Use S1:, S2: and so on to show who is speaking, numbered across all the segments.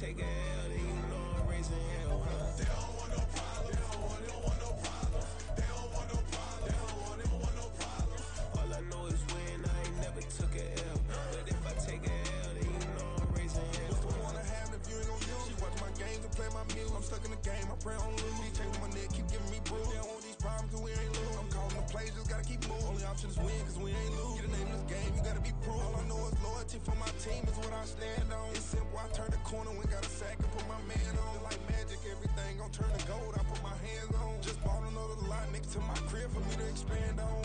S1: take a L, then you know I'm raising hell, huh? They don't want no problems. They don't want no problems. They don't want no problems. They don't want no problems. All I know is win. I ain't never took a L. But if I take a L, then you know I'm raising hell.
S2: What's the point of having if you ain't gon' use? She watch my games and play my music. I'm stuck in the game. I pray on lose. These chains on my neck keep giving me bruise. They don't want these problems 'cause we ain't lose. I'm calling the plays, just gotta keep moving. Only option is win 'cause we ain't lose. Get the name of this game, you gotta be proof. All I know is loyalty for my team is what I stand on. It's simple. I turn the corner when got a sack and put my man on. Like magic, everything gon' turn to gold. I put my hands on. Just bought another lot next to my crib for me to expand on.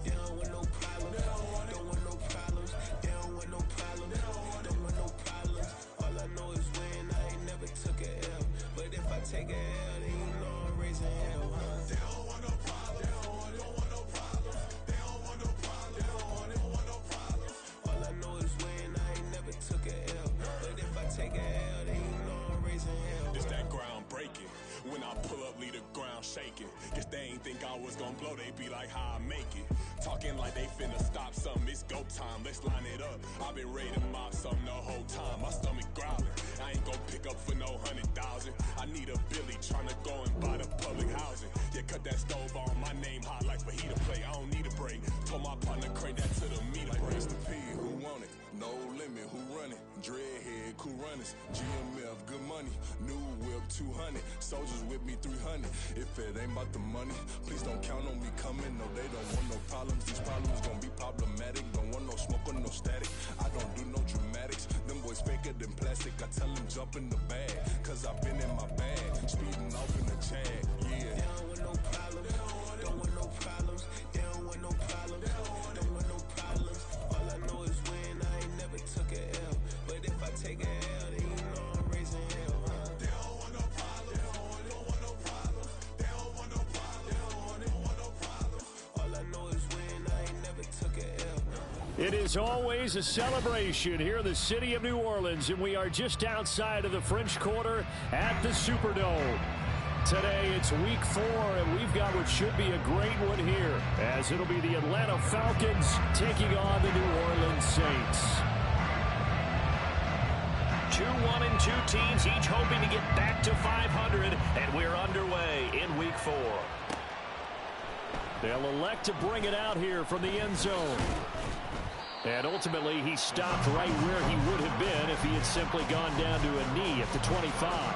S1: They don't want no problems. They don't want no problems. They don't want no problems. They don't want no problems. All I know is win. I ain't never took a L. But if I take a L, then you know I'm raising hell, huh? They don't want no problems. They don't want no problems. They don't want no problems. They don't want no problems. All I know is win. I ain't never took a L. But if I take a L, then you know I'm raising hell.
S3: It's that ground breaking. When I pull up, leave the ground shaking. Guess they ain't think I was gonna blow, they be like, how I make it. Talking like they finna stop something, it's go time, let's line it up. I've been ready to mop something the whole time, my stomach growling. I ain't gon' pick up for no 100,000. I need a Billy tryna go and buy the public housing. Yeah, cut that stove on, my name hot like fajita play. I don't need a break. Told my partner crank that to the meter
S2: Like
S3: break.
S2: Mr. P, who want it? No limit, who run it? Dreadhead, cool runners. GMF, good money. New whip, 200. Soldiers with me, 300. If it ain't about the money, please don't count on me coming. No, they don't want no problems. These problems gon' be problematic. Don't want no smoke or no static. I don't do no dramatics. Them boys faker than plastic. I tell them jump in the bag, 'cause I've been in my bag. Speeding off in the Jag, yeah.
S1: They don't want no problems. Don't want no problems. They don't want no problems. Don't want no problems. All I know is win. I ain't never took a L. But if I take a L, then you know I'm raising hell, huh? They don't want no problems. They don't want no problems. They don't want no problems. They don't want no problems. All I know is win. I ain't never took a L.
S4: It is always a celebration here in the city of New Orleans, and we are just outside of the French Quarter at the Superdome. Today it's week 4, and we've got what should be a great one here, as it'll be the Atlanta Falcons taking on the New Orleans Saints. 2-1-2 teams, each hoping to get back to 500, and we're underway in week 4. They'll elect to bring it out here from the end zone. And ultimately, he stopped right where he would have been if he had simply gone down to a knee at the 25.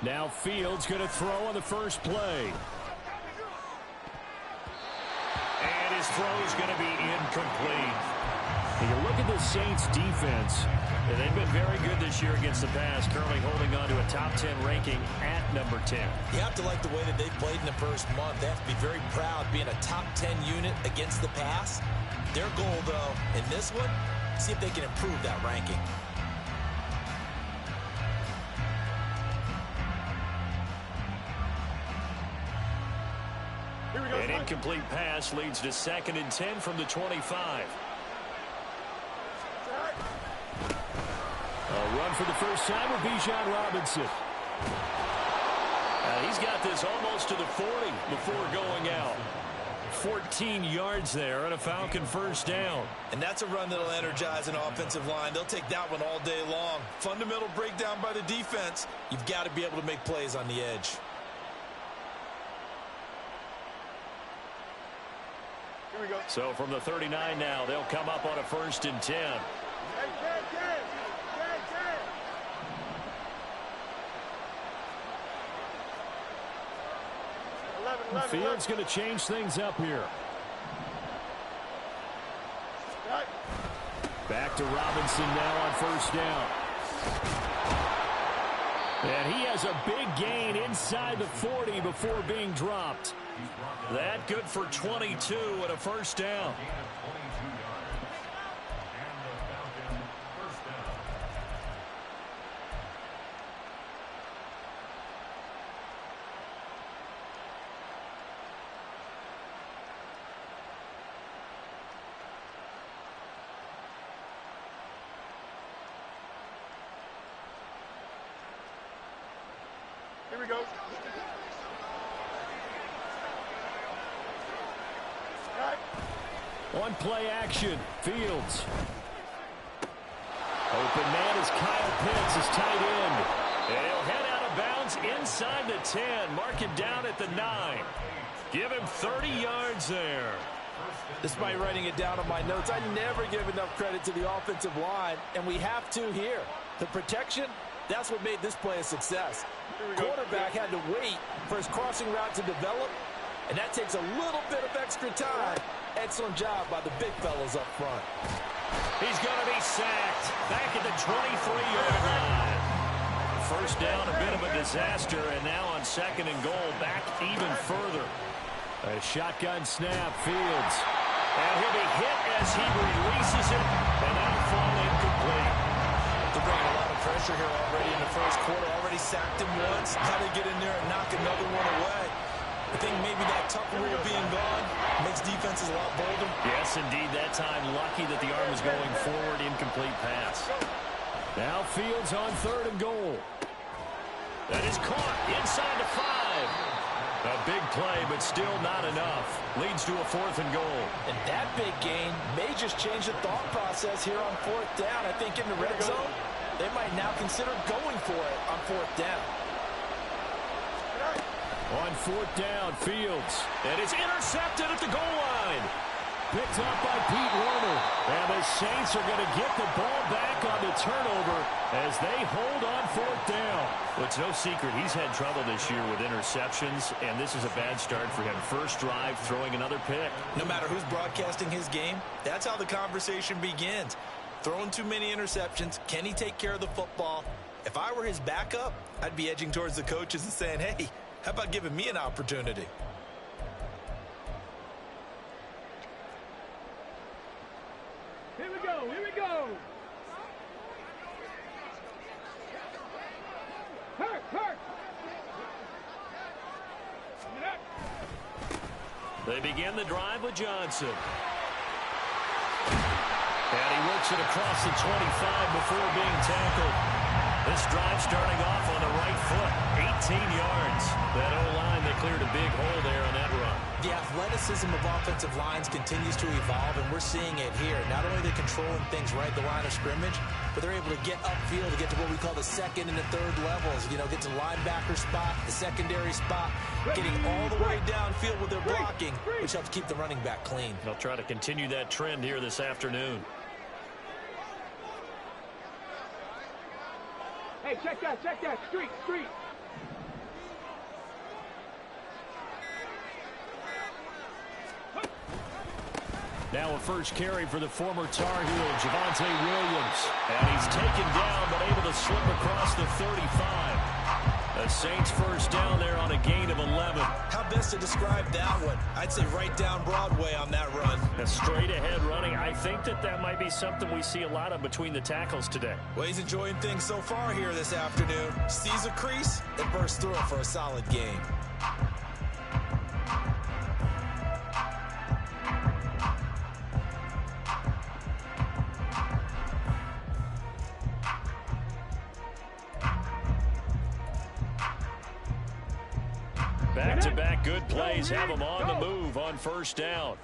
S4: Now Fields going to throw on the first play. And his throw is going to be incomplete. You look at the Saints defense, and they've been very good this year against the pass, currently holding on to a top 10 ranking at number 10.
S5: You have to like the way that they played in the first month. They have to be very proud being a top 10 unit against the pass. Their goal, though, in this one, see if they can improve that ranking.
S4: An incomplete pass leads to 2nd and 10 from the 25. A run for the first time with Bijan Robinson. He's got this almost to the 40 before going out. 14 yards there and a Falcon first down.
S5: And that's a run that'll energize an offensive line. They'll take that one all day long. Fundamental breakdown by the defense. You've got to be able to make plays on the edge.
S4: So from the 39 now, they'll come up on a 1st and 10. Fields going to change things up here. Back to Robinson now on 1st down. And he has a big gain inside the 40 before being dropped. That good for 22 and a 1st down.
S6: Here we go.
S4: One play action. Fields. Open man is Kyle Pitts, his tight end. And he'll head out of bounds inside the 10. Mark him down at the 9. Give him 30 yards there.
S5: Despite writing it down on my notes, I never give enough credit to the offensive line, and we have to here. The protection, that's what made this play a success. Quarterback had to wait for his crossing route to develop, and that takes a little bit of extra time. Excellent job by the big fellows up front.
S4: He's going to be sacked back at the 23-yard line. First down, a bit of a disaster, and now on 2nd and goal, back even further. A shotgun snap, Fields. And he'll be hit as he releases it, and that'll fall incomplete.
S5: They're bringing a lot of pressure here already in the first quarter. Already sacked him once. How to get in there and knock another one away. I think maybe that tuck rule being gone makes defenses a lot bolder.
S4: Yes, indeed. That time, lucky that the arm was going forward. Incomplete pass. Now Fields on 3rd and goal. That is caught inside the 5. A big play, but still not enough. Leads to a 4th and goal.
S5: And that big gain may just change the thought process here on 4th down. I think in the red zone, they might now consider going for it on 4th down.
S4: On 4th down, Fields. And it's intercepted at the goal line. Picked up by Pete Werner. And the Saints are going to get the ball back on the turnover as they hold on 4th down. Well, it's no secret he's had trouble this year with interceptions, and this is a bad start for him. First drive, throwing another pick.
S5: No matter who's broadcasting his game, that's how the conversation begins. Throwing too many interceptions, can he take care of the football? If I were his backup, I'd be edging towards the coaches and saying, hey, how about giving me an opportunity?
S6: Here we go. Here we go. Hurt.
S4: They begin the drive with Johnson. And he works it across the 25 before being tackled. This drive starting off on the right foot. 18 yards. That O-line, they cleared a big hole there on that run.
S5: The athleticism of offensive lines continues to evolve, and we're seeing it here. Not only are they controlling things right at the line of scrimmage, but they're able to get upfield to get to what we call the 2nd and the 3rd levels. You know, get to linebacker spot, the secondary spot, getting all the way downfield with their blocking, which helps keep the running back clean.
S4: They'll try to continue that trend here this afternoon.
S6: Hey, check that. Street.
S4: Now a first carry for the former Tar Heel, Javonte Williams. And he's taken down, but able to slip across the 35. The Saints first down there on a gain of 11.
S5: How best to describe that one? I'd say right down Broadway on that run.
S4: A straight ahead running. I think that might be something we see a lot of between the tackles today.
S5: Well, he's enjoying things so far here this afternoon. Sees a crease and bursts through it for a solid gain.
S4: Back-to-back good plays have them on the move on first down.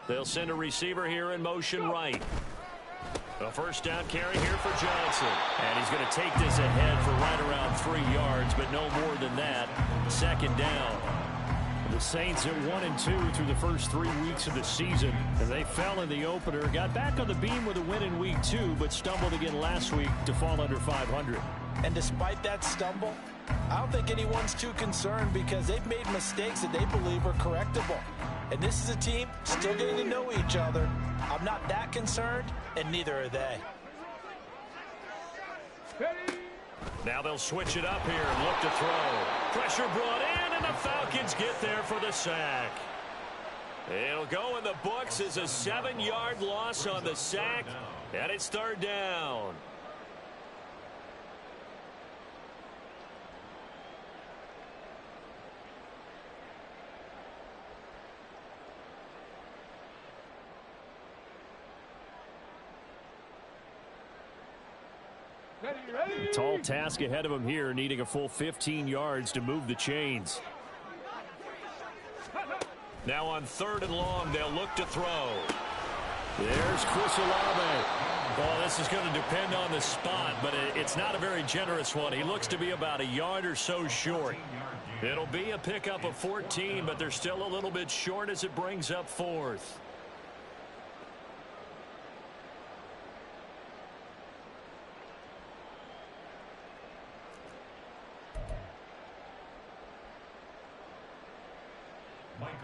S4: They'll send a receiver here in motion right. A first down carry here for Johnson. And he's going to take this ahead for right around 3 yards, but no more than that. 2nd down. The Saints at 1-2 through the first 3 weeks of the season. And they fell in the opener, got back on the beam with a win in week 2, but stumbled again last week to fall under 500.
S5: And despite that stumble, I don't think anyone's too concerned because they've made mistakes that they believe are correctable. And this is a team still getting to know each other. I'm not that concerned, and neither are they.
S4: Now they'll switch it up here and look to throw. Pressure brought in, and the Falcons get there for the sack. It'll go in the books as a 7-yard loss on the sack, and it's 3rd down. Tall task ahead of him here, needing a full 15 yards to move the chains.
S7: Now on 3rd and long, they'll look to throw.
S4: There's Chris Olave.
S8: Well, this is going to depend on the spot, but it's not a very generous one. He looks to be about a yard or so short. It'll be a pickup of 14, but they're still a little bit short as it brings up 4th.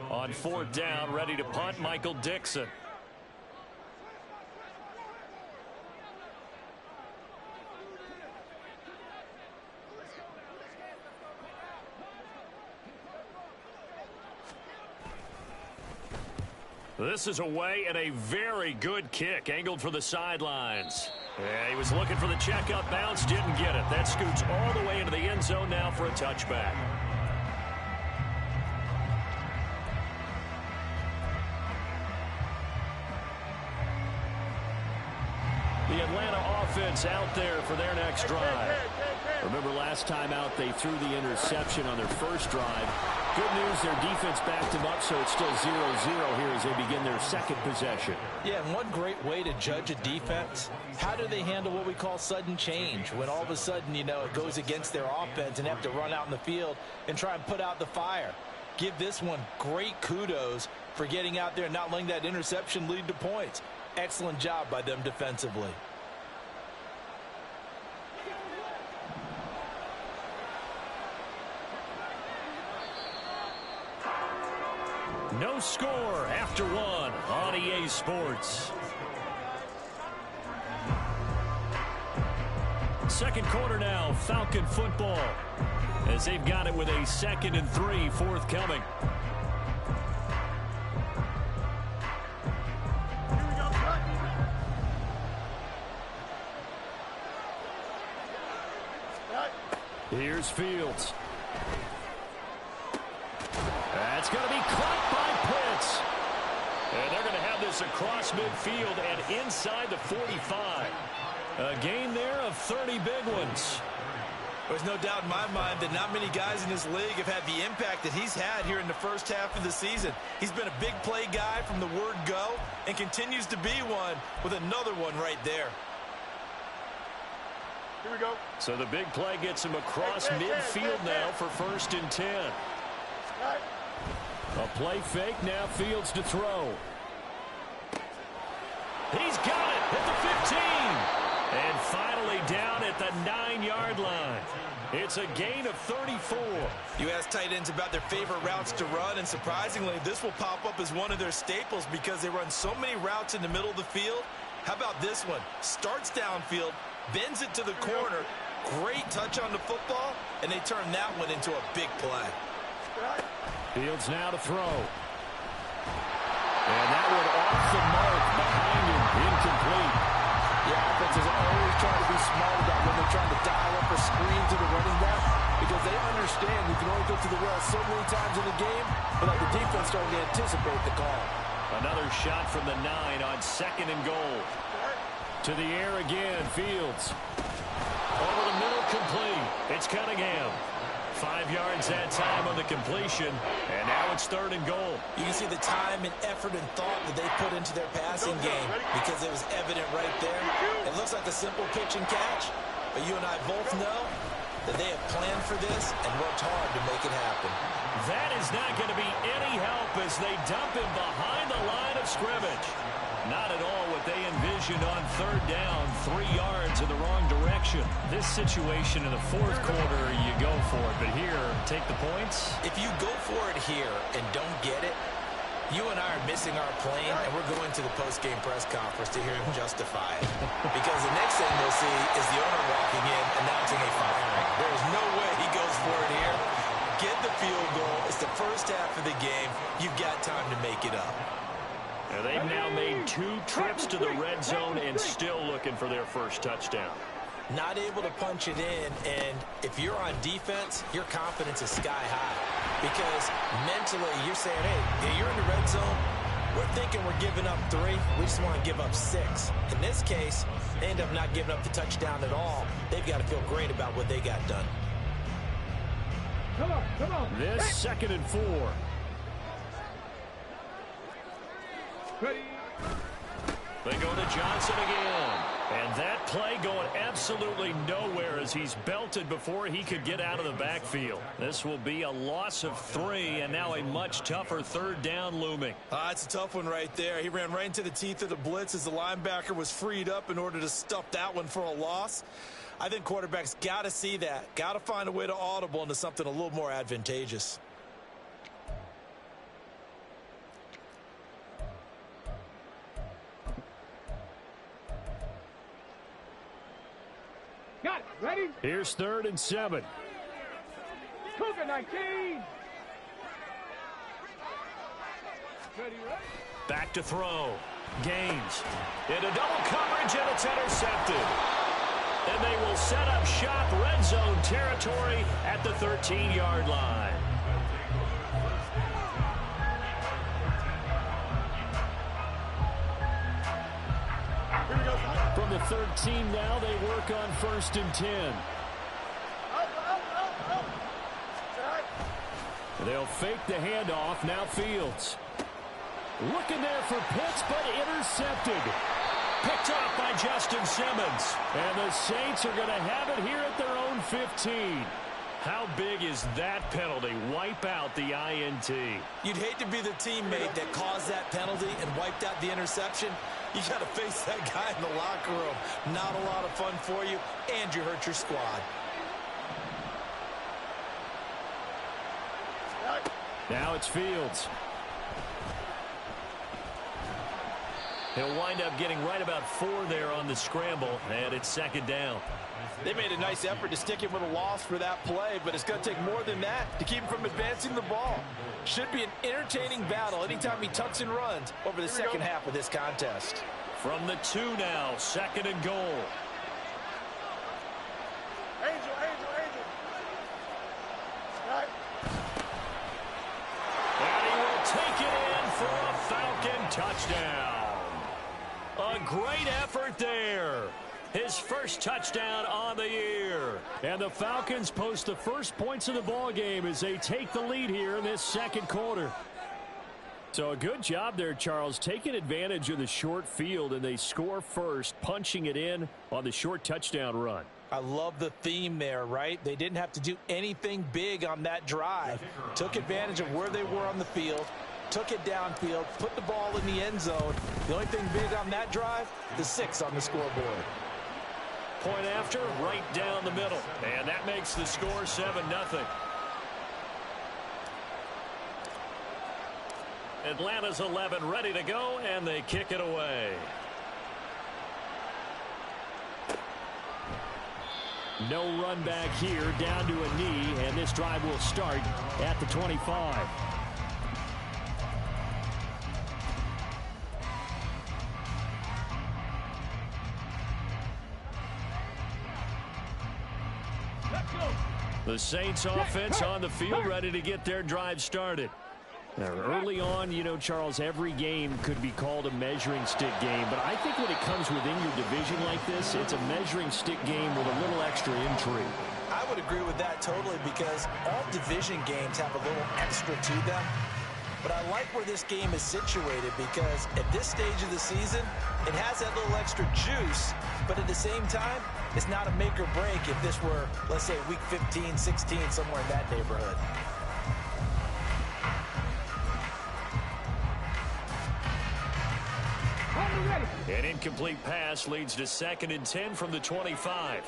S8: On 4th down, ready to punt, Michael Dixon. This is away and a very good kick, angled for the sidelines. Yeah, he was looking for the checkup bounce, didn't get it. That scoots all the way into the end zone now for a touchback. The Atlanta offense out there for their next drive. Remember last time out they threw the interception on their first drive. Good news, their defense backed them up, so it's still 0-0 here as they begin their second possession.
S5: Yeah, and one great way to judge a defense, how do they handle what we call sudden change? When all of a sudden, you know, it goes against their offense and have to run out in the field and try and put out the fire. Give this one great kudos for getting out there and not letting that interception lead to points. Excellent job by them defensively.
S4: No score after 1 on EA Sports. Second quarter now, Falcon football, as they've got it with a 2nd and 3 forthcoming. Here's Fields. That's going to be caught by Pitts. And they're going to have this across midfield and inside the 45. A gain there of 30 big ones.
S5: There's no doubt in my mind that not many guys in this league have had the impact that he's had here in the first half of the season. He's been a big play guy from the word go and continues to be one with another one right there.
S6: Here we go.
S4: So the big play gets him across midfield now for 1st and 10. A play fake, now Fields to throw. He's got it at the 15. And finally down at the 9-yard line. It's a gain of 34.
S5: You ask tight ends about their favorite routes to run, and surprisingly, this will pop up as one of their staples because they run so many routes in the middle of the field. How about this one? Starts downfield, bends it to the corner, great touch on the football, and they turn that one into a big play.
S4: Fields now to throw. And that one off the mark behind him, incomplete.
S5: Yeah, offenses are always trying to be smart about when they're trying to dial up a screen to the running back because they understand you can only go to the well so many times in the game without the defense starting to anticipate the call.
S4: Another shot from the 9 on 2nd and goal. To the air again, Fields. Over the middle, complete. It's Cunningham. 5 yards that time on the completion, and now it's 3rd and goal.
S5: You can see the time and effort and thought that they put into their passing game because it was evident right there. It looks like a simple pitch and catch, but you and I both know that they have planned for this and worked hard to make it happen.
S4: That is not going to be any help as they dump him behind the line of scrimmage. Not at all what they envisioned on 3rd down, 3 yards in the wrong direction. This situation in the 4th quarter, you go for it, but here, take the points.
S5: If you go for it here and don't get it, you and I are missing our plane, and we're going to the post-game press conference to hear him justify it. Because the next thing we'll see is the owner walking in, announcing a firing. There is no way he goes for it here. Get the field goal. It's the first half of the game. You've got time to make it up.
S4: Now they've now made 2 trips to the red zone and still looking for their first touchdown.
S5: Not able to punch it in, and if you're on defense, your confidence is sky high. Because mentally, you're saying, hey, you're in the red zone. We're thinking we're giving up 3. We just want to give up 6. In this case, they end up not giving up the touchdown at all. They've got to feel great about what they got done.
S6: Come on, come on.
S4: This 2nd and 4.
S6: Ready.
S4: They go to Johnson again. And that play going absolutely nowhere as he's belted before he could get out of the backfield. This will be a loss of 3, and now a much tougher 3rd down looming.
S5: It's a tough one right there. He ran right into the teeth of the blitz as the linebacker was freed up in order to stuff that one for a loss. I think quarterbacks got to see that. Got to find a way to audible into something a little more advantageous.
S6: Got it. Ready?
S4: Here's 3rd and 7.
S6: Cougar 19. Ready, ready.
S4: Back to throw. Gaines. Into double coverage, and it's intercepted. And they will set up shop, red zone territory at the 13-yard line. From the 13 now, they work on 1st and 10. They'll fake the handoff. Now Fields. Looking there for Pitts, but intercepted. Picked off by Justin Simmons. And the Saints are going to have it here at their own 15. How big is that penalty? Wipe out the INT.
S5: You'd hate to be the teammate that caused that penalty and wiped out the interception. You got to face that guy in the locker room. Not a lot of fun for you, and you hurt your squad.
S4: Now it's Fields. He'll wind up getting right about 4 there on the scramble, and it's 2nd down.
S5: They made a nice effort to stick him with a loss for that play, but it's going to take more than that to keep him from advancing the ball. Should be an entertaining battle anytime he tucks and runs over the second half of this contest.
S4: From the 2 now, 2nd and goal.
S6: Angel. Right.
S4: And he will take it in for a Falcon touchdown. A great effort there. His first touchdown on the year. And the Falcons post the first points of the ball game as they take the lead here in this 2nd quarter. So a good job there, Charles, taking advantage of the short field, and they score first, punching it in on the short touchdown run.
S5: I love the theme there, right? They didn't have to do anything big on that drive. Took advantage of where they were on the field, took it downfield, put the ball in the end zone. The only thing big on that drive, the 6 on the scoreboard.
S4: Point after, right down the middle. And that makes the score 7-0. Atlanta's 11 ready to go, and they kick it away. No run back here, down to a knee, and this drive will start at the 25. The Saints offense on the field, ready to get their drive started. Now, early on, you know, Charles, every game could be called a measuring stick game, but I think when it comes within your division like this, it's a measuring stick game with a little extra intrigue.
S5: I would agree with that totally, because all division games have a little extra to them. But I like where this game is situated, because at this stage of the season, it has that little extra juice, but at the same time, it's not a make or break if this were, let's say, week 15, 16, somewhere in that neighborhood.
S4: An incomplete pass leads to 2nd and 10 from the 25.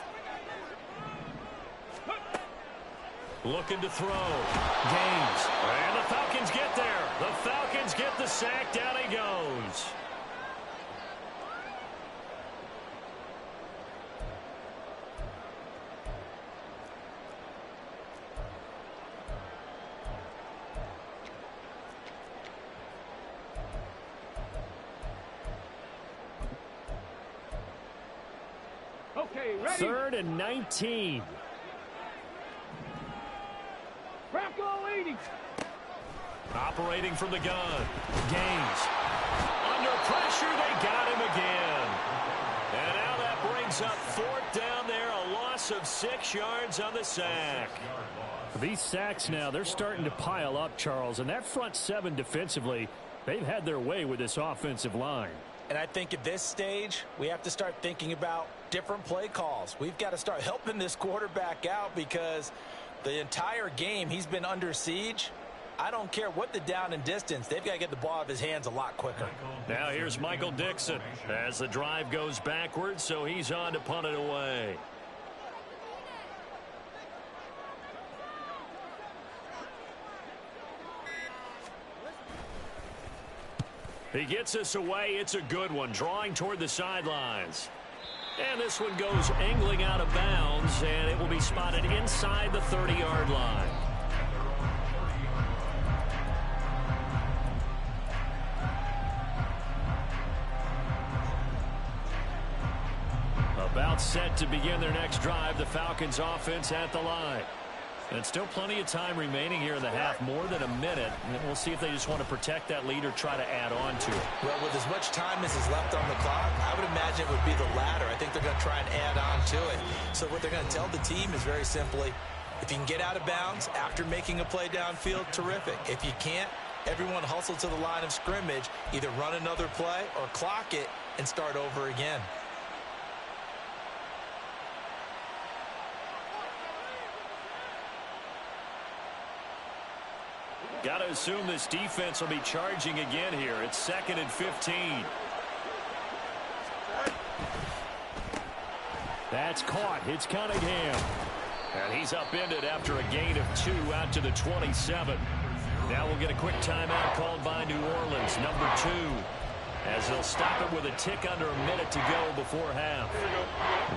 S4: Looking to throw. Gaines. And the Falcons get there. The Falcons get the sack. Down he goes.
S6: Okay, ready?
S4: 3rd and 19.
S6: Bronco 80.
S7: Operating from the gun. Gaines. Under pressure, they got him again. And now that brings up 4th down there, a loss of 6 yards on the sack.
S4: These sacks now, they're starting to pile up, Charles. And that front 7 defensively, they've had their way with this offensive line.
S5: And I think at this stage, we have to start thinking about different play calls. We've got to start helping this quarterback out because the entire game he's been under siege. I don't care what the down and distance. They've got to get the ball out of his hands a lot quicker.
S7: Now here's Michael Dixon as the drive goes backwards, so he's on to punt it away. He gets us away. It's a good one, drawing toward the sidelines. And this one goes angling out of bounds, and it will be spotted inside the 30-yard line. About set to begin their next drive, the Falcons offense at the line. And still plenty of time remaining here in the half, more than a minute. And we'll see if they just want to protect that lead or try to add on to it.
S5: Well, with as much time as is left on the clock, I would imagine it would be the latter. I think they're going to try and add on to it. So what they're going to tell the team is very simply, if you can get out of bounds after making a play downfield, terrific. If you can't, everyone hustle to the line of scrimmage, either run another play or clock it and start over again.
S7: Got to assume this defense will be charging again here. It's 2nd and 15.
S4: That's caught. It's Cunningham.
S7: And he's upended after a gain of 2 out to the 27. Now we'll get a quick timeout called by New Orleans, number 2. As they'll stop it with a tick under a minute to go before half.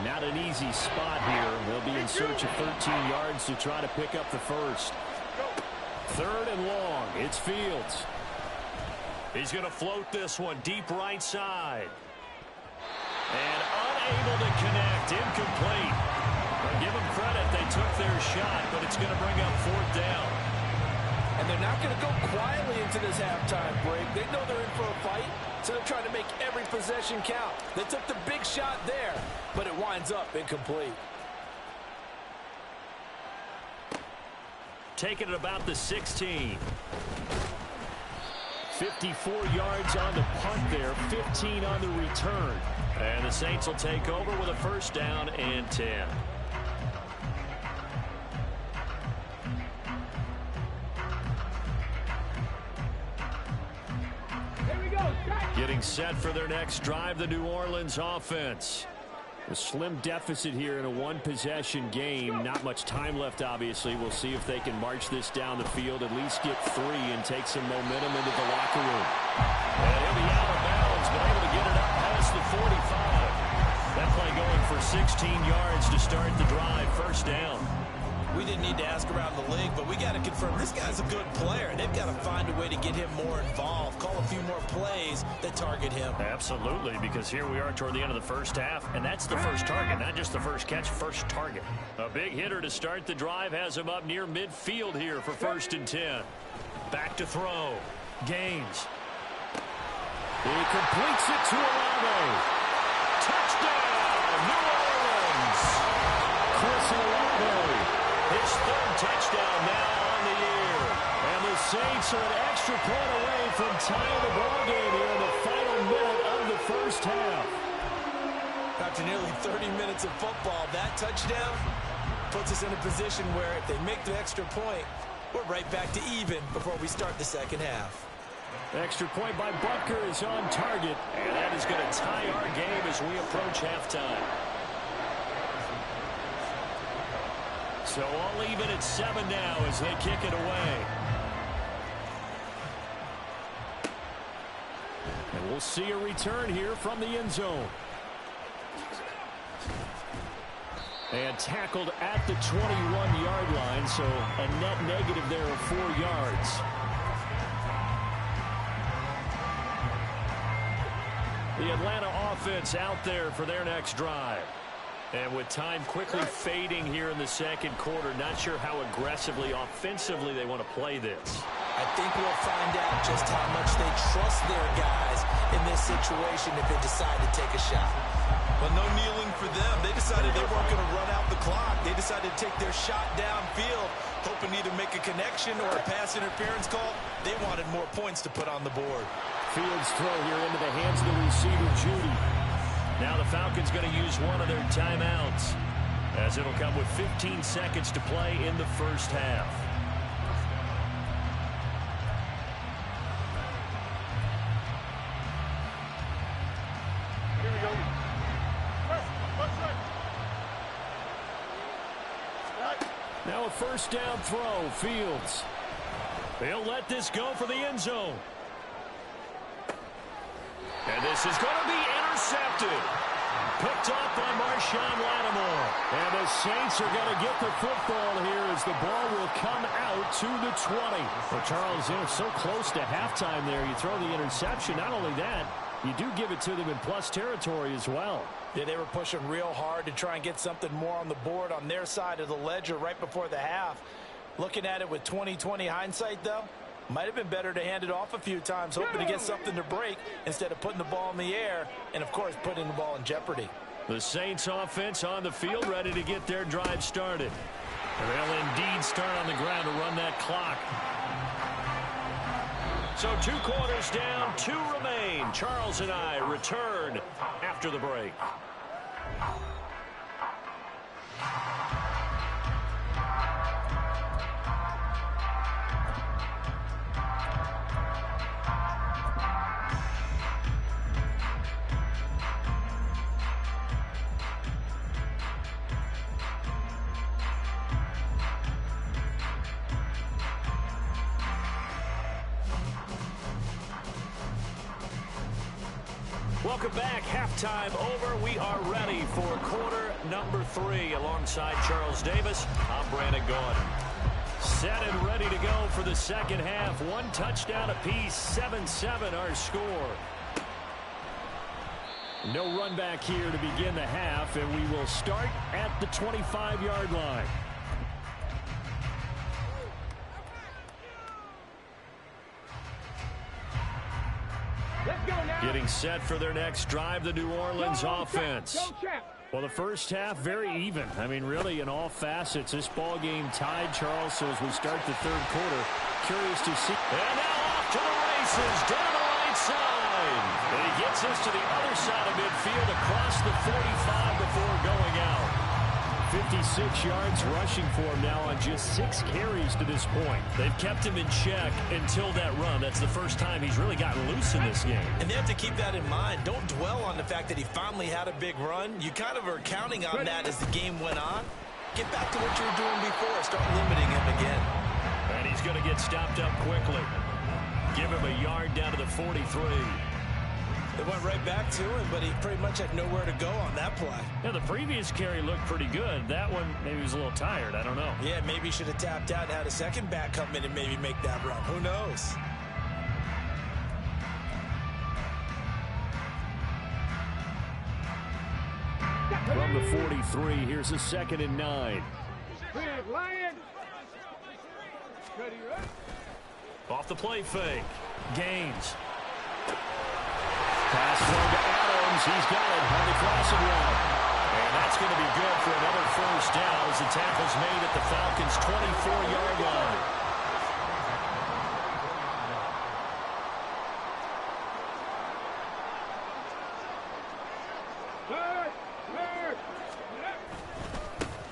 S4: Not an easy spot here. They'll be in search of 13 yards to try to pick up the first. 3rd and long. It's Fields.
S7: He's going to float this one deep right side. And unable to connect. Incomplete. But give them credit. They took their shot, but it's going to bring up 4th down.
S5: And they're not going to go quietly into this halftime break. They know they're in for a fight, so they're trying to make every possession count. They took the big shot there, but it winds up incomplete.
S7: Taking it about the 16.
S4: 54 yards on the punt there, 15 on the return.
S7: And the Saints will take over with a 1st down and 10.
S6: Here we go.
S7: Getting set for their next drive, the New Orleans offense.
S4: A slim deficit here in a one-possession game. Not much time left, obviously. We'll see if they can march this down the field, at least get 3 and take some momentum into the locker room.
S7: And he'll be out of bounds, but able to get it up past the 45. That play going for 16 yards to start the drive. 1st down.
S5: We didn't need to ask around the league, but we got to confirm this guy's a good player. They've got to find a way to get him more involved, call a few more plays that target him.
S7: Absolutely, because here we are toward the end of the first half, and that's the first target, not just the first catch, first target. A big hitter to start the drive has him up near midfield here for 1st and 10. Back to throw. Gaines.
S4: He completes it to Olave.
S7: Touchdown, New Orleans.
S4: Chris Olave.
S7: His 3rd touchdown now on the year.
S4: And the Saints are an extra point away from tying the ball game here in the final minute of the first half.
S5: After nearly 30 minutes of football, that touchdown puts us in a position where if they make the extra point, we're right back to even before we start the second half.
S4: Extra point by Butker is on target.
S7: And that is going to tie our game as we approach halftime. So all even at 7 now as they kick it away.
S4: And we'll see a return here from the end zone. And tackled at the 21-yard line, so a net negative there of 4 yards. The Atlanta offense out there for their next drive. And with time quickly fading here in the second quarter, not sure how aggressively, offensively they want to play this.
S5: I think we'll find out just how much they trust their guys in this situation if they decide to take a shot.
S9: Well, no kneeling for them. They decided they weren't going to run out the clock. They decided to take their shot downfield, hoping to either make a connection or a pass interference call. They wanted more points to put on the board.
S4: Fields throw here into the hands of the receiver, Judy. Now the Falcons going to use one of their timeouts, as it'll come with 15 seconds to play in the first half.
S6: Here we go.
S4: Now a first down throw, Fields. They'll let this go for the end zone. And this is going to be intercepted. Picked up by Marshawn Lattimore. And the Saints are going to get the football here as the ball will come out to the 20. Well, Charles, they're so close to halftime there. You throw the interception. Not only that, you do give it to them in plus territory as well.
S5: Yeah, they were pushing real hard to try and get something more on the board on their side of the ledger right before the half. Looking at it with 20/20 hindsight, though, might have been better to hand it off a few times, hoping to get something to break instead of putting the ball in the air and, of course, putting the ball in jeopardy.
S4: The Saints offense on the field, ready to get their drive started. And they'll indeed start on the ground to run that clock. So 2 quarters down, 2 remain. Charles and I return after the break. Welcome back. Halftime over. We are ready for quarter number 3. Alongside Charles Davis, I'm Brandon Gaudin. Set and ready to go for the second half. 1 touchdown apiece. 7-7 our score. No run back here to begin the half, and we will start at the 25-yard line. Getting set for their next drive, the New Orleans offense. Well, the first half, very even. I mean, really, in all facets, this ball game tied, Charles. So as we start the third quarter, curious to see. And now off to the races, down the right side. And he gets us to the other side of midfield, across the 45 before going out. 56 yards rushing for him now on just 6 carries to this point. They've kept him in check until that run. That's the first time he's really gotten loose in this game.
S5: And they have to keep that in mind. Don't dwell on the fact that he finally had a big run. You kind of are counting on that as the game went on. Get back to what you were doing before. Start limiting him again.
S4: And he's going to get stopped up quickly. Give him a yard down to the 43.
S5: They went right back to him, but he pretty much had nowhere to go on that play.
S4: Yeah, the previous carry looked pretty good. That one, maybe he was a little tired. I don't know.
S5: Yeah, maybe he should have tapped out and had a second back come in and maybe make that run. Who knows?
S4: From the 43, here's a 2nd and 9.
S6: Lion. Ready, right?
S4: Off the play fake. Gaines. Pass throw to Adams. He's got it. Hardy crossing route. And that's going to be good for another first down as the tackle's made at the Falcons' 24-yard line.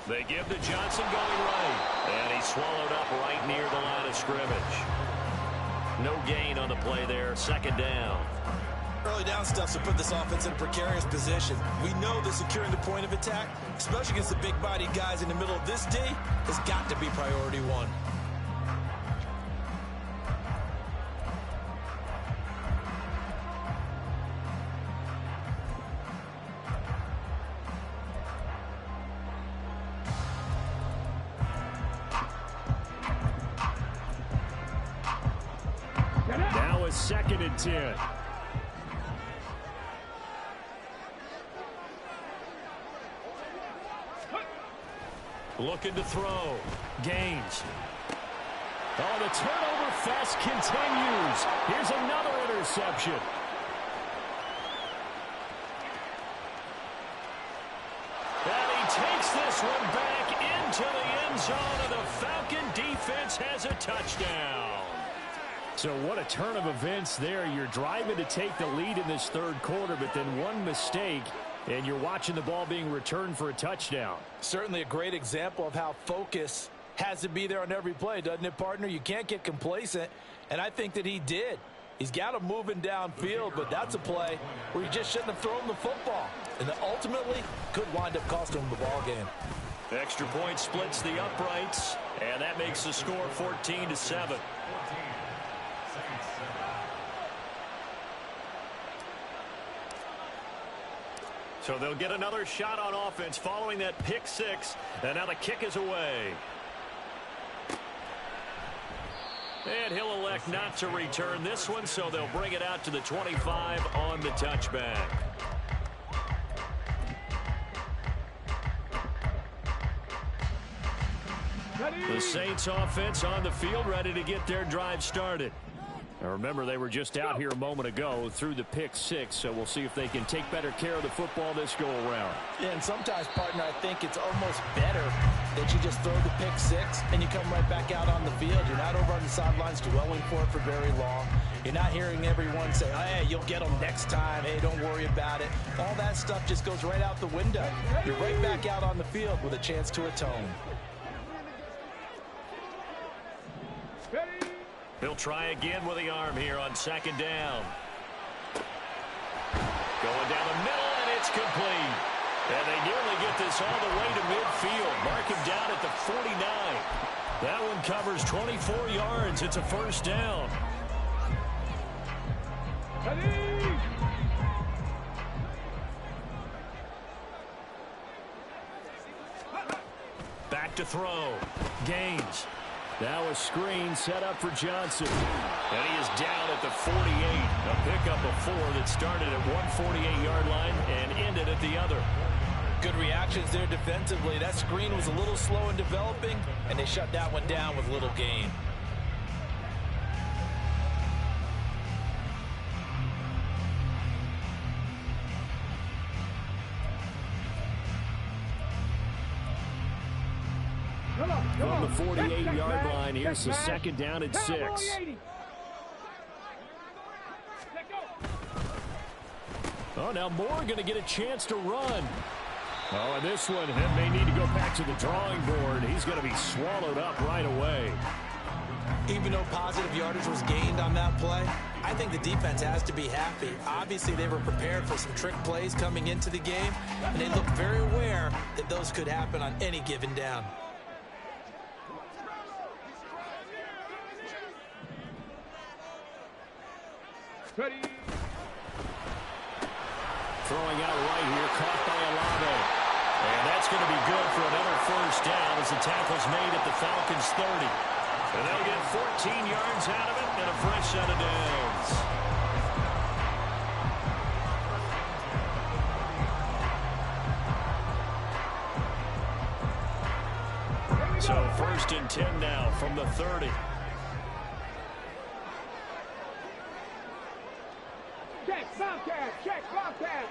S4: They give to Johnson going right. And he's swallowed up right near the line of scrimmage. No gain on the play there. 2nd down.
S5: Early down stuff to put this offense in a precarious position. We know that securing the point of attack, especially against the big-bodied guys in the middle of this D, has got to be priority 1.
S4: Now a 2nd and 10. Looking to throw. Gaines. Oh, the turnover fest continues. Here's another interception. And he takes this one back into the end zone, and the Falcon defense has a touchdown. So what a turn of events there. You're driving to take the lead in this third quarter, but then one mistake, and you're watching the ball being returned for a touchdown.
S5: Certainly a great example of how focus has to be there on every play, doesn't it, partner? You can't get complacent, and I think that he did. He's got him moving downfield, but that's a play where you just shouldn't have thrown the football. And ultimately, could wind up costing him the ball game.
S4: Extra point splits the uprights, and that makes the score 14-7. So they'll get another shot on offense following that pick six, and now the kick is away. And he'll elect not to return this one, so they'll bring it out to the 25 on the touchback. The Saints offense on the field, ready to get their drive started. Now remember, they were just out here a moment ago through the pick six, so we'll see if they can take better care of the football this go-around.
S5: Yeah, and sometimes, partner, I think it's almost better that you just throw the pick six and you come right back out on the field. You're not over on the sidelines dwelling for it for very long. You're not hearing everyone say, hey, you'll get them next time. Hey, don't worry about it. All that stuff just goes right out the window. You're right back out on the field with a chance to atone.
S4: He'll try again with the arm here on second down. Going down the middle, and it's complete. And they nearly get this all the way to midfield. Mark him down at the 49. That one covers 24 yards. It's a first down. Back to throw. Gaines. Now a screen set up for Johnson. And he is down at the 48. A pickup of 4 that started at 148-yard line and ended at the other.
S5: Good reactions there defensively. That screen was a little slow in developing, and they shut that one down with little gain.
S4: From the 48-yard line, here's the second down at 6. Oh, now Moore going to get a chance to run. Oh, and this one may need to go back to the drawing board. He's going to be swallowed up right away.
S5: Even though positive yardage was gained on that play, I think the defense has to be happy. Obviously, they were prepared for some trick plays coming into the game, and they looked very aware that those could happen on any given down.
S6: Ready.
S4: Throwing out right here, caught by Olave. And that's going to be good for another first down as the tackle's made at the Falcons' 30. And they'll get 14 yards out of it and a fresh set of downs. So first and 10 now from the 30.
S6: Check, Bobcat, check, Bobcat.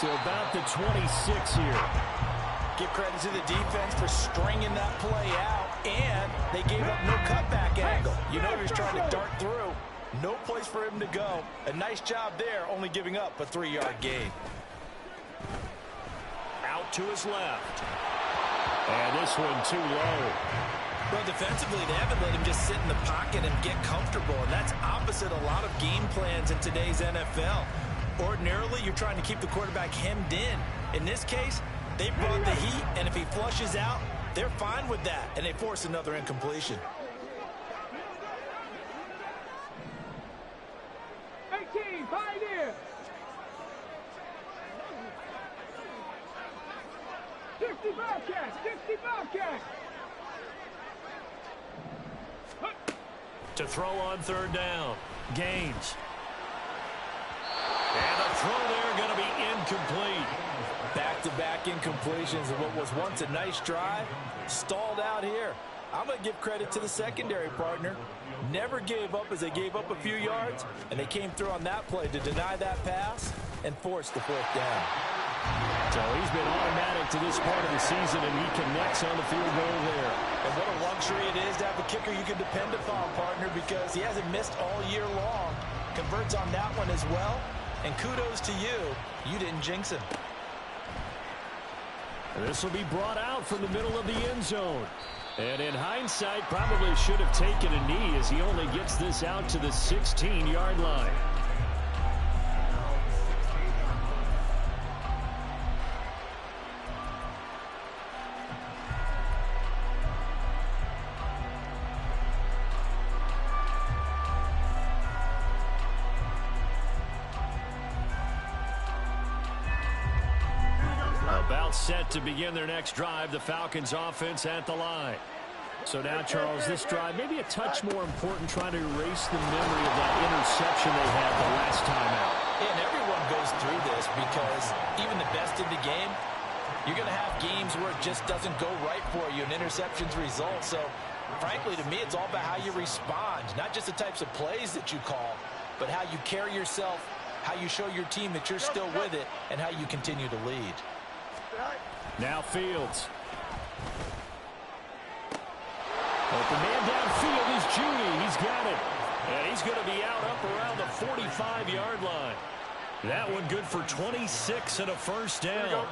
S4: To about the 26 here.
S5: Give credit to the defense for stringing that play out, and they gave up no cutback angle. You know he was trying to dart through. No place for him to go. A nice job there, only giving up a 3-yard gain.
S4: Out to his left. And this one too low.
S5: Well, defensively, they haven't let him just sit in the pocket and get comfortable, and that's opposite a lot of game plans in today's NFL. Ordinarily, you're trying to keep the quarterback hemmed in. In this case, they brought the heat, and if he flushes out, they're fine with that, and they force another incompletion.
S6: 18, Pioneer. 60 Bobcat, 60 Bobcat.
S4: To throw on third down. Gaines. And the throw there going to be incomplete.
S5: Back-to-back back-to-back incompletions of what was once a nice drive, stalled out here. I'm going to give credit to the secondary partner. Never gave up as they gave up a few yards, and they came through on that play to deny that pass and force the fourth down.
S4: So he's been automatic to this part of the season, and he connects on the field goal there.
S5: And what a luxury it is to have a kicker you can depend upon, partner, because he hasn't missed all year long. Converts on that one as well. And kudos to you. You didn't jinx him.
S4: This will be brought out from the middle of the end zone. And in hindsight, probably should have taken a knee as he only gets this out to the 16-yard line. About set to begin their next drive, the Falcons offense at the line. So now, Charles, this drive maybe a touch more important, trying to erase the memory of that interception they had the last time out.
S5: Yeah, and everyone goes through this because even the best in the game, you're going to have games where it just doesn't go right for you, and interceptions result. So, frankly, to me, it's all about how you respond, not just the types of plays that you call, but how you carry yourself, how you show your team that you're still with it, and how you continue to lead.
S4: Now Fields. Open man downfield is Judy. He's got it. And he's going to be out up around the 45-yard line. That one good for 26 and a first down.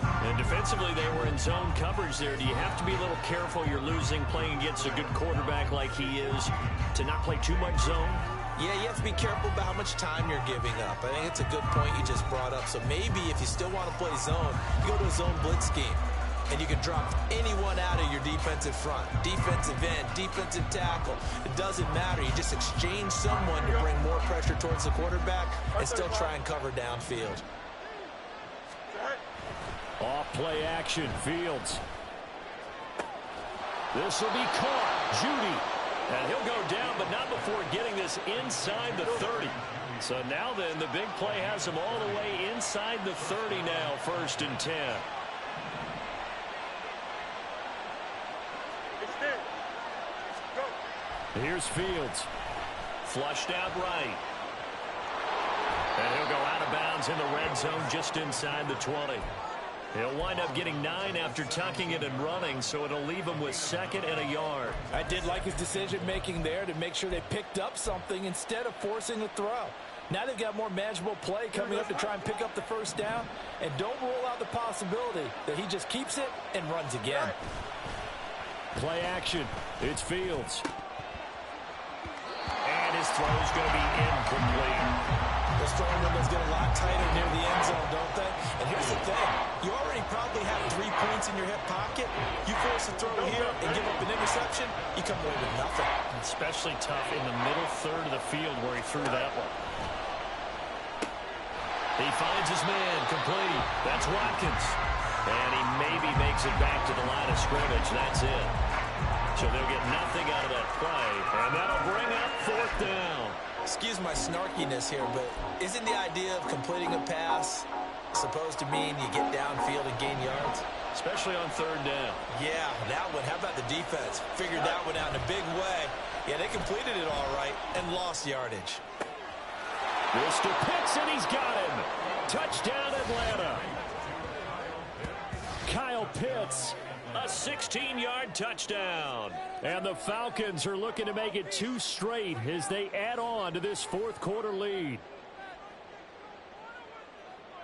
S4: And defensively, they were in zone coverage there. Do you have to be a little careful? You're losing playing against a good quarterback like he is to not play too much zone?
S9: Yeah, you have to be careful about how much time you're giving up. I think it's a good point you just brought up. So maybe if you still want to play zone, you go to a zone blitz scheme. And you can drop anyone out of your defensive front. Defensive end, defensive tackle. It doesn't matter. You just exchange someone to bring more pressure towards the quarterback and still try and cover downfield.
S4: Off play action, Fields. This will be caught. Judy. And he'll go down, but not before getting this inside the 30. So now then, the big play has him all the way inside the 30 now, 1st and 10. Here's Fields. Flushed out right. And he'll go out of bounds in the red zone just inside the 20. He'll wind up getting 9 after tucking it and running, so it'll leave him with 2nd and a yard.
S5: I did like his decision-making there to make sure they picked up something instead of forcing a throw. Now they've got more manageable play coming up to try and pick up the first down, and don't rule out the possibility that he just keeps it and runs again.
S4: Play action. It's Fields. And his throw's going to be incomplete.
S5: The throwing windows get a lot tighter near the end zone, don't they? And here's the thing. You already probably have 3 points in your hip pocket. You force a throw here and give up an interception, you come away with nothing.
S4: Especially tough in the middle third of the field where he threw that one. He finds his man, complete. That's Watkins. And he maybe makes it back to the line of scrimmage. That's it. So they'll get nothing out of that play. And that'll bring up 4th down.
S9: Excuse my snarkiness here, but isn't the idea of completing a pass supposed to mean you get downfield and gain yards?
S4: Especially on 3rd down.
S9: Yeah, that one. How about the defense? Figured that one out in a big way. Yeah, they completed it all right and lost yardage.
S4: Mr. Pitts, and he's got him. Touchdown, Atlanta. Kyle Pitts, a 16-yard touchdown. And the Falcons are looking to make it 2 straight as they add on to this 4th quarter lead.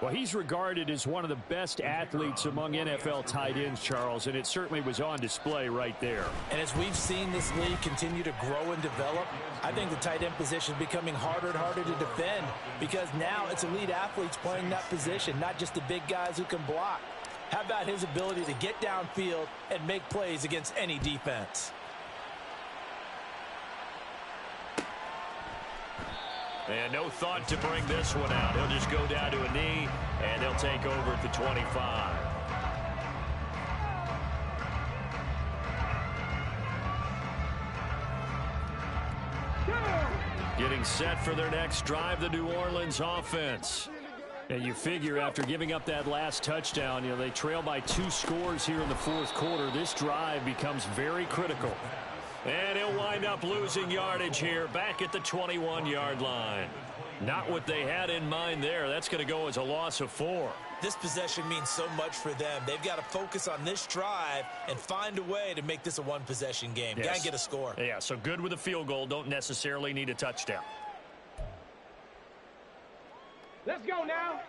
S4: Well, he's regarded as one of the best athletes among NFL tight ends, Charles, and it certainly was on display right there.
S5: And as we've seen this league continue to grow and develop, I think the tight end position is becoming harder and harder to defend because now it's elite athletes playing that position, not just the big guys who can block. How about his ability to get downfield and make plays against any defense?
S4: And no thought to bring this one out. He'll just go down to a knee, and they'll take over at the 25. Getting set for their next drive, the New Orleans offense. And you figure after giving up that last touchdown, they trail by 2 scores here in the fourth quarter. This drive becomes very critical. And he'll wind up losing yardage here back at the 21-yard line. Not what they had in mind there. That's going to go as a loss of 4.
S5: This possession means so much for them. They've got to focus on this drive and find a way to make this a one-possession game.
S4: Yes.
S5: Got to get a score.
S7: Yeah, so good with a field goal. Don't necessarily need a touchdown.
S6: Let's go now.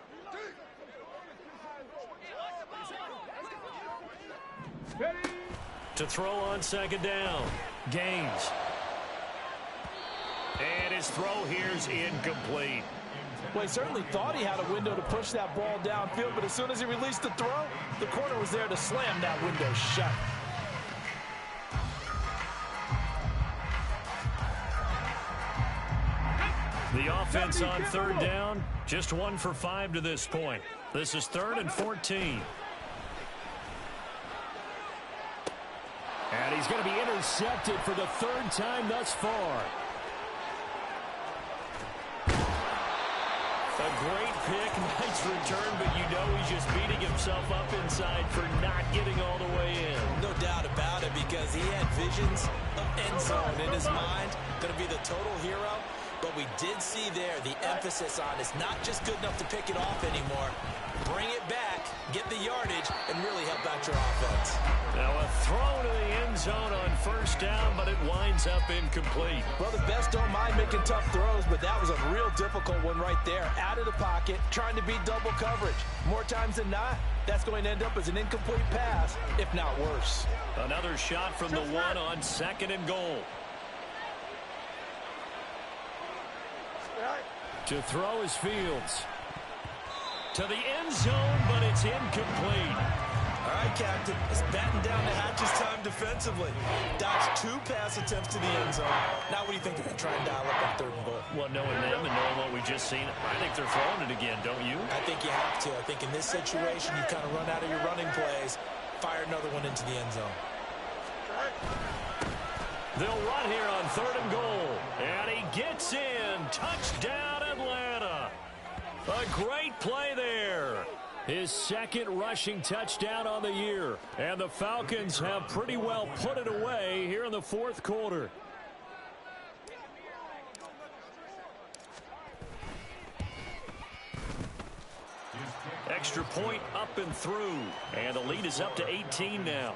S6: Ready?
S4: To throw on second down. Gaines. And his throw here's incomplete.
S5: Well, he certainly thought he had a window to push that ball downfield, but as soon as he released the throw, the corner was there to slam that window shut.
S4: The offense on third down, just 1 for 5 to this point. This is 3rd and 14. And he's going to be intercepted for the 3rd time thus far. A great pick, nice return, but he's just beating himself up inside for not getting all the way in.
S5: No doubt about it, because he had visions of end zone in his mind. Going to be the total hero. But we did see there the emphasis on it's not just good enough to pick it off anymore. Bring it back, get the yardage, and really help out your offense.
S4: Now a throw to the end zone on first down, but it winds up incomplete.
S5: Well, the best don't mind making tough throws, but that was a real difficult one right there. Out of the pocket, trying to beat double coverage. More times than not, that's going to end up as an incomplete pass, if not worse.
S4: Another shot from the 1 on 2nd and goal. To throw is Fields. To the end zone, but it's incomplete.
S5: All right, Captain. It's batten down the hatches time defensively. Dodged 2 pass attempts to the end zone. Now what do you think they're going to try and dial up on 3rd and goal?
S4: Well, knowing them and knowing what we just seen, I think they're throwing it again, don't you?
S5: I think you have to. I think in this situation, you kind of run out of your running plays, fire another one into the end zone.
S4: They'll run here on 3rd and goal. And he gets in. Touchdown, Atlanta. A great play there. His 2nd rushing touchdown on the year. And the Falcons have pretty well put it away here in the 4th quarter. Extra point up and through. And the lead is up to 18 now.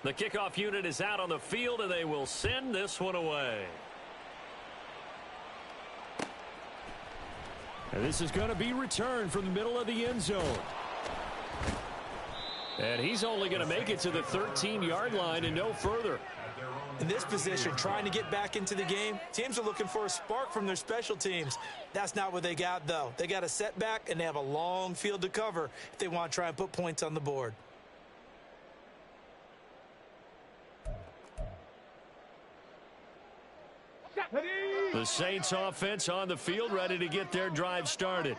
S4: The kickoff unit is out on the field, and they will send this one away. And this is going to be returned from the middle of the end zone. And he's only going to make it to the 13-yard line and no further.
S5: In this position, trying to get back into the game, teams are looking for a spark from their special teams. That's not what they got, though. They got a setback, and they have a long field to cover if they want to try and put points on the board.
S4: The Saints offense on the field, ready to get their drive started.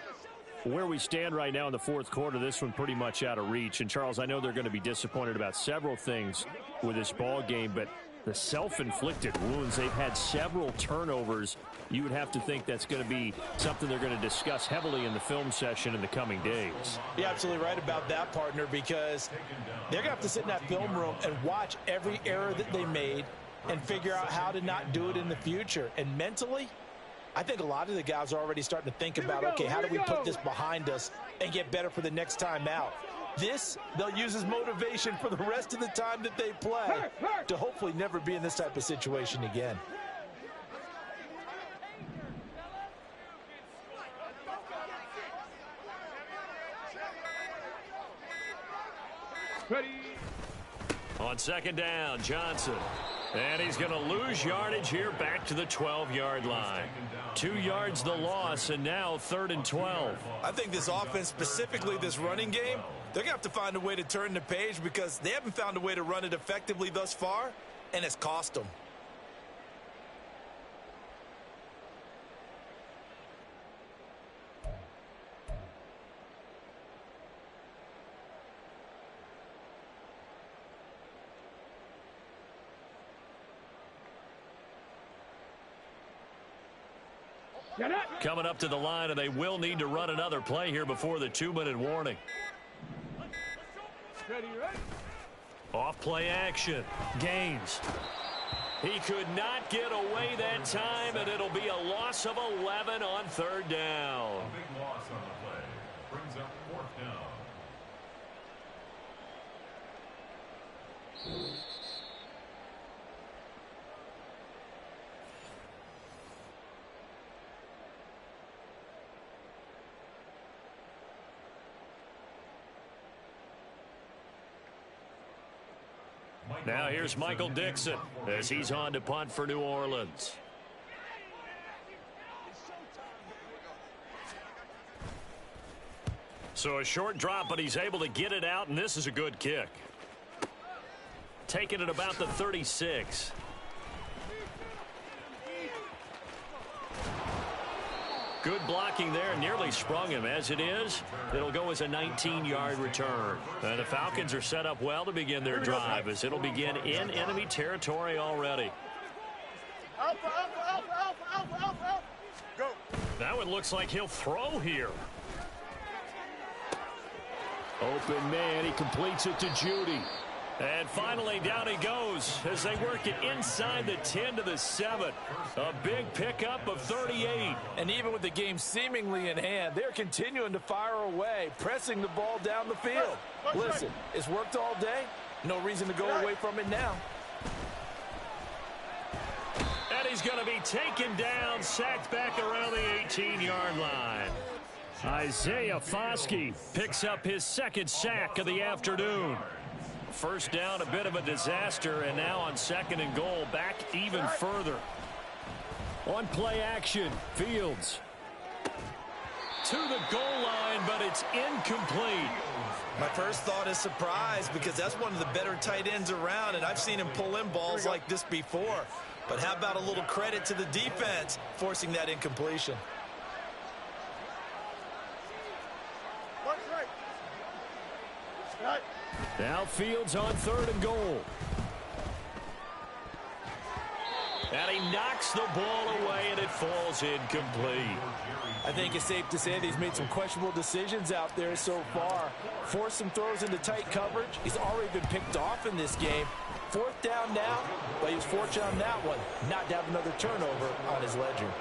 S4: Where we stand right now in the 4th quarter, this one pretty much out of reach. And, Charles, I know they're going to be disappointed about several things with this ball game, but the self-inflicted wounds, they've had several turnovers. You would have to think that's going to be something they're going to discuss heavily in the film session in the coming days.
S5: You're absolutely right about that, partner, because they're going to have to sit in that film room and watch every error that they made and figure out how to not do it in the future. And mentally, I think a lot of the guys are already starting to think about, okay, how do we put this behind us and get better for the next time out? This, they'll use as motivation for the rest of the time that they play to hopefully never be in this type of situation again.
S6: Ready.
S4: On 2nd down, Johnson. And he's going to lose yardage here back to the 12-yard line. 2 yards the loss, and now 3rd and 12.
S5: I think this offense, specifically this running game, they're going to have to find a way to turn the page because they haven't found a way to run it effectively thus far.
S9: and it's cost them.
S4: Coming up to the line, and they will need to run another play here before the 2-minute warning. Off play action. Gaines. He could not get away that time, and it'll be a loss of 11 on 3rd down.
S10: A big loss on the play. Brings up 4th down.
S4: Now here's Michael Dixon as he's on to punt for New Orleans. So a short drop, but he's able to get it out, and this is a good kick. Taking it about the 36. Good blocking there, nearly sprung him. As it is, it'll go as a 19-yard return. And the Falcons are set up well to begin their drive, as it'll begin in enemy territory already.
S6: Go.
S4: Now it looks like he'll throw here.
S8: Open man, he completes it to Judy.
S4: And finally, down he goes as they work it inside the 10 to the 7. A big pickup of 38.
S5: And even with the game seemingly in hand, they're continuing to fire away, pressing the ball down the field. Listen, it's worked all day. No reason to go away from it now.
S4: And he's going to be taken down, sacked back around the 18-yard line. Isaiah Foskey picks up his 2nd sack of the afternoon. First down, a bit of a disaster, and now on 2nd and goal, back even further.
S8: On play action, Fields.
S4: To the goal line, but it's incomplete.
S9: My first thought is surprise, because that's one of the better tight ends around, and I've seen him pull in balls like this before. But how about a little credit to the defense forcing that incompletion?
S8: Now Fields on 3rd and goal.
S4: And he knocks the ball away, and it falls incomplete.
S5: I think it's safe to say that he's made some questionable decisions out there so far. Forced some throws into tight coverage. He's already been picked off in this game. 4th down now, but he was fortunate on that one, not to have another turnover on his ledger.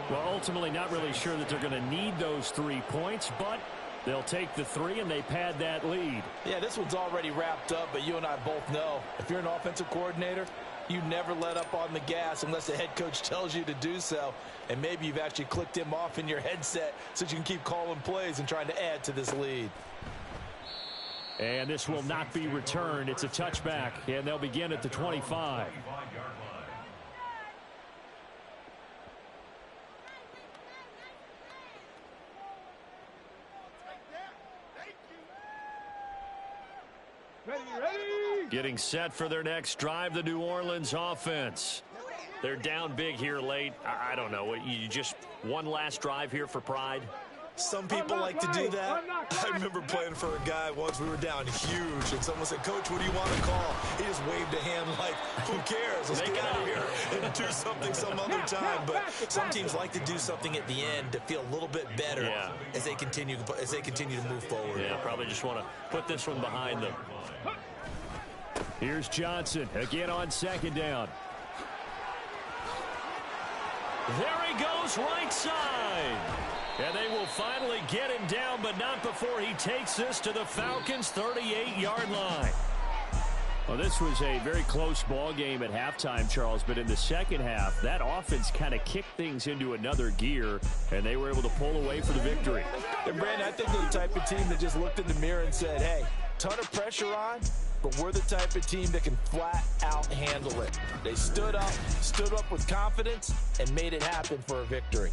S8: Well, ultimately not really sure that they're going to need those 3 points, but they'll take the 3 and they pad that lead.
S5: Yeah, this one's already wrapped up, but you and I both know if you're an offensive coordinator, you never let up on the gas unless the head coach tells you to do so. And maybe you've actually clicked him off in your headset so you can keep calling plays and trying to add to this lead.
S8: And this will not be returned. It's a touchback, and they'll begin at the 25.
S6: Ready.
S4: Getting set for their next drive, the New Orleans offense. They're down big here late. I don't know. You just one last drive here for pride?
S9: Some people like to do that. I remember playing for a guy once. We were down huge, and someone said, "Coach, what do you want to call?" He just waved a hand like, "Who cares? Let's get out of here and do something some other time." But some teams like to do something at the end to feel a little bit better as they continue to move forward.
S4: Yeah, probably just want to put this one behind them.
S8: Here's Johnson again on 2nd down.
S4: There he goes, right side. And they will finally get him down, but not before he takes this to the Falcons' 38-yard line.
S8: Well, this was a very close ball game at halftime, Charles, but in the second half, that offense kind of kicked things into another gear, and they were able to pull away for the victory.
S5: And Brandon, I think they're the type of team that just looked in the mirror and said, hey, ton of pressure on, but we're the type of team that can flat out handle it. They stood up with confidence, and made it happen for a victory.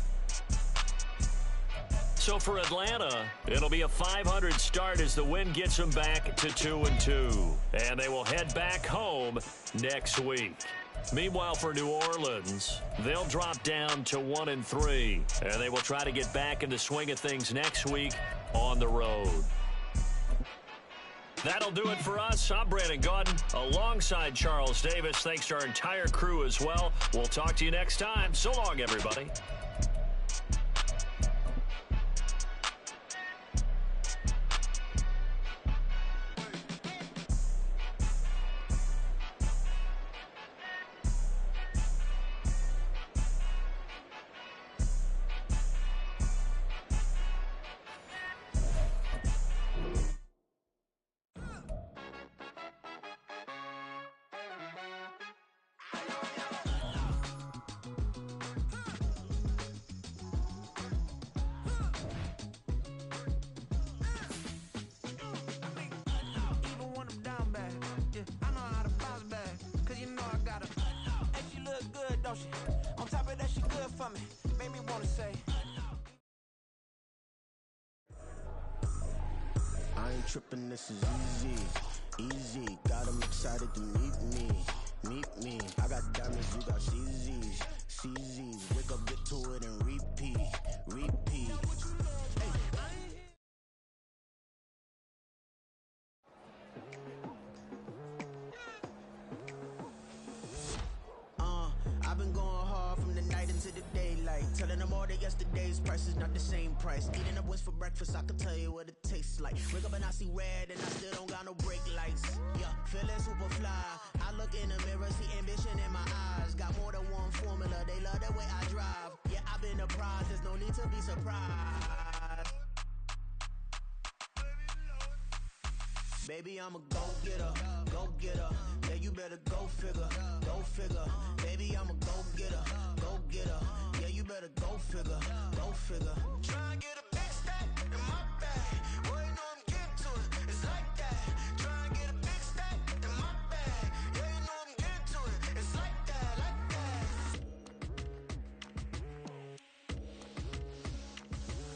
S4: So for Atlanta, it'll be a .500 start as the win gets them back to 2-2. And they will head back home next week. Meanwhile, for New Orleans, they'll drop down to 1-3. And they will try to get back in the swing of things next week on the road. That'll do it for us. I'm Brandon Gaudin alongside Charles Davis. Thanks to our entire crew as well. We'll talk to you next time. So long, everybody.
S1: On top of that, she good for me. Made me wanna say, I ain't tripping, this is easy. Easy, got them excited to meet me. I got diamonds, you got CZs. CZs, wake up, get to it and repeat. I've been going hard from the night into the daylight, telling them all that yesterday's price is not the same price. Eating up wings for breakfast, I can tell you what it tastes like. Wake up and I see red and I still don't got no brake lights. Yeah, feeling super fly. I look in the mirror, see ambition in my eyes. Got more than one formula, they love the way I drive. Yeah, I've been apprised, there's no need to be surprised. Baby, I'm a go-getter. Yeah, you better go figure. Baby, I'm a go-getter. Yeah, you better go figure. Try and get a big stack in my bag. Boy, you know I'm getting to it. It's like that. Try and get a big stack in my bag. Yeah, you know I'm getting to it. It's like that,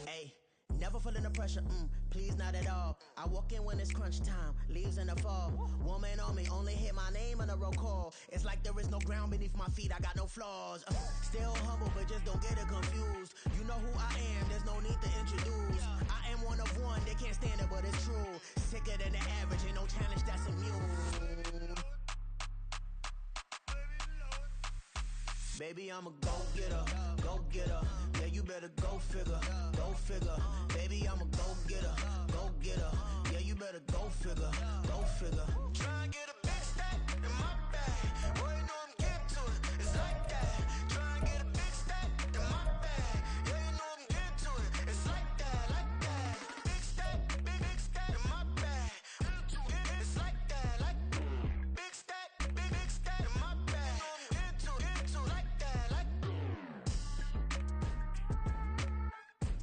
S1: Hey, never feeling the pressure, please not at all. I walk in when it's crunch time, leaves in the fall. Woman on me, only hit my name on a roll call. It's like there is no ground beneath my feet, I got no flaws. Still humble, but just don't get it confused. You know who I am, there's no need to introduce. I am one of one, they can't stand it, but it's true. Sicker than the average, ain't no challenge that's immune. Baby, I'm a go-getter. Yeah, you better go figure. Baby, I'm a go-getter.